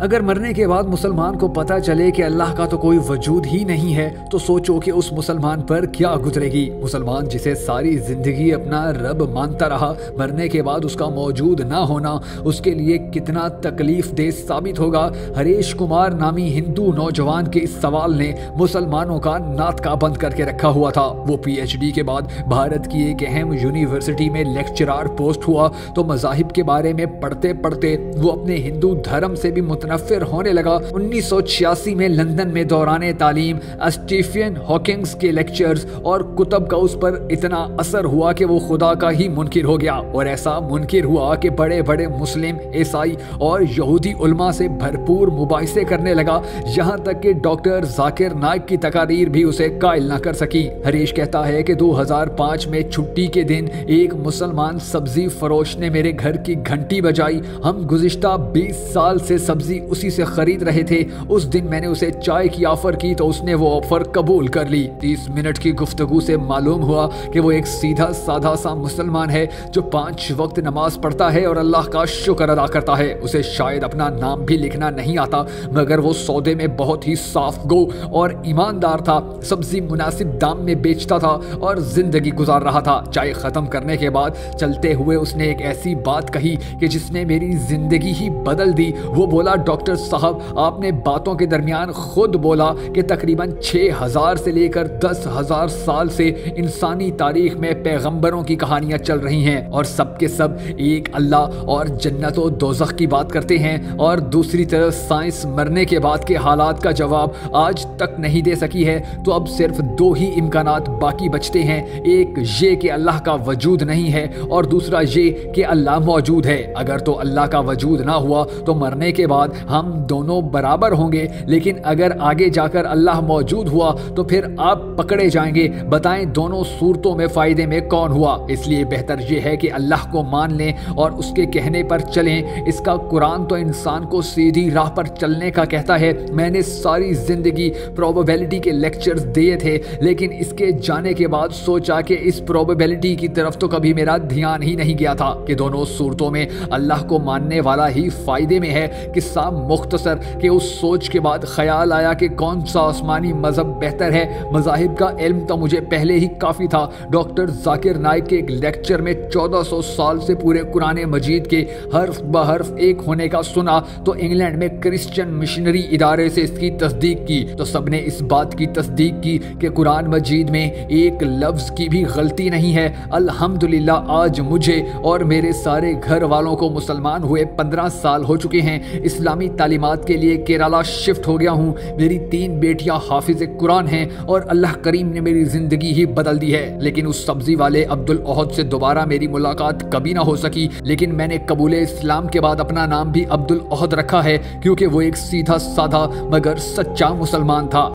अगर मरने के बाद मुसलमान को पता चले कि अल्लाह का तो कोई वजूद ही नहीं है तो सोचो कि उस मुसलमान पर क्या गुजरेगी। मुसलमान जिसे सारी जिंदगी अपना रब मानता रहा, मरने के बाद उसका मौजूद ना होना उसके लिए कितना तकलीफ दे साबित होगा। हरीश कुमार नामी हिंदू नौजवान के इस सवाल ने मुसलमानों का नाटका बंद करके रखा हुआ था। वो पीएचडी के बाद भारत की एक अहम यूनिवर्सिटी में लेक्चरर पोस्ट हुआ तो मज़ाहिब के बारे में पढ़ते पढ़ते वो अपने हिंदू धर्म से भी मुतनफ़िर होने लगा। 1986 में लंदन में दौराने तालीम स्टीफन हॉकिंग्स के लेक्चर्स और कुतब का उस पर इतना असर हुआ कि वो खुदा का ही मुनकिर हो गया। और ऐसा मुनकिर हुआ कि बड़े बड़े मुस्लिम, ईसाई और यहूदी उलमा से भरपूर मुबाहिसे करने लगा, यहाँ तक कि डॉक्टर जाकिर नाइक की तकारीर भी उसे कायल न कर सकी। हरीश कहता है कि 2005 में छुट्टी के दिन एक मुसलमान सब्जी फरोश ने मेरे घर की घंटी बजाई। हम गुज़िश्ता 20 साल से सब्जी उसी से खरीद रहे थे। उस दिन मैंने उसे चाय की ऑफर की तो उसने वो ऑफर कबूल कर ली। 30 मिनट की गुफ्तगू से मालूम हुआ कि वो एक सीधा साधा सा मुसलमान है जो 5 वक्त नमाज पढ़ता है और अल्लाह का शुक्र अदा करता है। उसे शायद अपना नाम भी लिखना नहीं आता, मगर वो सौदे में बहुत ही साफ गो और ईमानदार था। सब्जी मुनासिब दाम में बेचता था और जिंदगी गुजार रहा था। चाय खत्म करने के बाद चलते हुए उसने एक ऐसी बात कही कि जिसने मेरी जिंदगी ही बदल दी। वो बोला, डॉक्टर साहब, आपने बातों के दरमियान खुद बोला कि तकरीबन 6000 से लेकर 10,000 साल से इंसानी तारीख में पैगंबरों की कहानियां चल रही हैं और सबके सब एक अल्लाह और जन्नत और दोज़ख की बात करते हैं। और दूसरी तरफ साइंस मरने के बाद के हालात का जवाब आज तक नहीं दे सकी है। तो अब सिर्फ 2 ही इम्कानात बाकी बचते हैं, एक ये कि अल्लाह का वजूद नहीं है और दूसरा ये कि अल्लाह मौजूद है। अगर तो अल्लाह का वजूद ना हुआ तो मरने के बाद हम दोनों बराबर होंगे, लेकिन अगर आगे जाकर अल्लाह मौजूद हुआ तो फिर आप पकड़े जाएंगे। बताएं दोनों सूरतों में फायदे में कौन हुआ। इसलिए बेहतर यह है कि अल्लाह को मान लें और उसके कहने पर चलें। इसका कुरान तो इंसान को सीधी राह पर चलने का कहता है। मैंने सारी जिंदगी प्रोबेबिलिटी के लेक्चर्स दिए थे, लेकिन इसके जाने के बाद सोचा कि इस प्रोबेबिलिटी की तरफ तो कभी मेरा ध्यान ही नहीं गया था कि दोनों सूरतों में अल्लाह को मानने वाला ही फायदे में है। किस्सा मुख्तसर के उस सोच के बाद ख्याल आया कि कौन सा आसमानी मजहब बेहतर है। मज़ाहिब का इल्म तो मुझे पहले ही काफ़ी था। डॉक्टर जाकिर नाइक के एक लेक्चर में 1400 साल से पूरे कुरान मजीद के हर्फ ब हर्फ एक होने का सुना तो इंग्लैंड में क्रिश्चियन मिशनरी इदारे से इसकी तस्दीक की तो सबने इस बात की तस्दीक की कि कुरान मजीद में एक लफ्ज़ की भी गलती नहीं है। अल्हम्दुलिल्लाह आज मुझे और मेरे सारे घर वालों को मुसलमान हुए 15 साल हो चुके हैं। इस्लामी तालीमात के लिए केरला शिफ्ट हो गया हूँ। मेरी 3 बेटियां हाफिज कुरान हैं और अल्लाह करीम ने मेरी जिंदगी ही बदल दी है। लेकिन उस सब्जी वाले अब्दुल अहद से दोबारा मेरी मुलाकात कभी ना हो सकी। लेकिन मैंने कबूल इस्लाम के बाद अपना नाम भी अब्दुल अहद रखा है क्योंकि वो एक सीधा साधा मगर सच्चा मुसलमान था।